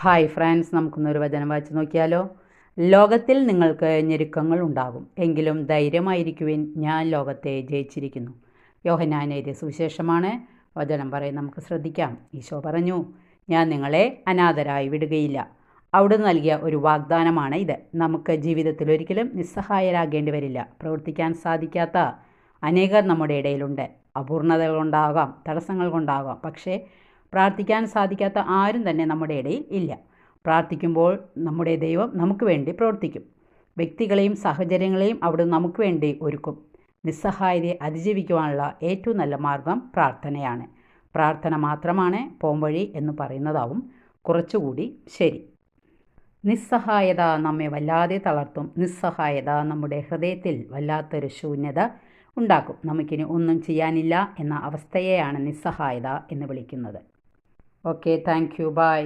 Hi friends, നമുക്കൊന്നൊരു വചനം വായിച്ച് നോക്കിയാലോ. ലോകത്തിൽ നിങ്ങൾക്ക് ഞെരുക്കങ്ങൾ ഉണ്ടാകും, എങ്കിലും ധൈര്യമായിരിക്കുവിൻ, ഞാൻ ലോകത്തെ ജയിച്ചിരിക്കുന്നു. യോഹന്നാൻ എഴുതിയ സുവിശേഷമാണ്. വചനം പറയും നമുക്ക് ശ്രദ്ധിക്കാം. ഈശോ പറഞ്ഞു, ഞാൻ നിങ്ങളെ അനാഥരായി വിടുകയില്ല. അവിടുന്ന് നൽകിയ ഒരു വാഗ്ദാനമാണ് ഇത്. നമുക്ക് ജീവിതത്തിൽ ഒരിക്കലും നിസ്സഹായരാകേണ്ടി വരില്ല. പ്രവർത്തിക്കാൻ സാധിക്കാത്ത അനേകർ നമ്മുടെ ഇടയിലുണ്ട്. അപൂർണതകൾ കൊണ്ടാകാം, തടസ്സങ്ങൾ കൊണ്ടാകാം, പക്ഷേ പ്രാർത്ഥിക്കാൻ സാധിക്കാത്ത ആരും തന്നെ നമ്മുടെ ഇടയിൽ ഇല്ല. പ്രാർത്ഥിക്കുമ്പോൾ നമ്മുടെ ദൈവം നമുക്ക് വേണ്ടി പ്രവർത്തിക്കും. വ്യക്തികളെയും സാഹചര്യങ്ങളെയും അവിടുന്ന് നമുക്ക് വേണ്ടി ഒരുക്കും. നിസ്സഹായതയെ അതിജീവിക്കുവാനുള്ള ഏറ്റവും നല്ല മാർഗം പ്രാർത്ഥനയാണ്. പ്രാർത്ഥന മാത്രമാണ് പോംവഴി എന്ന് പറയുന്നതാവും കുറച്ചുകൂടി ശരി. നിസ്സഹായത നമ്മെ വല്ലാതെ തളർത്തും. നിസ്സഹായത നമ്മുടെ ഹൃദയത്തിൽ വല്ലാത്തൊരു ശൂന്യത ഉണ്ടാക്കും. നമുക്കിനി ഒന്നും ചെയ്യാനില്ല എന്ന അവസ്ഥയെയാണ് നിസ്സഹായത എന്ന് വിളിക്കുന്നത്. Okay, thank you, by.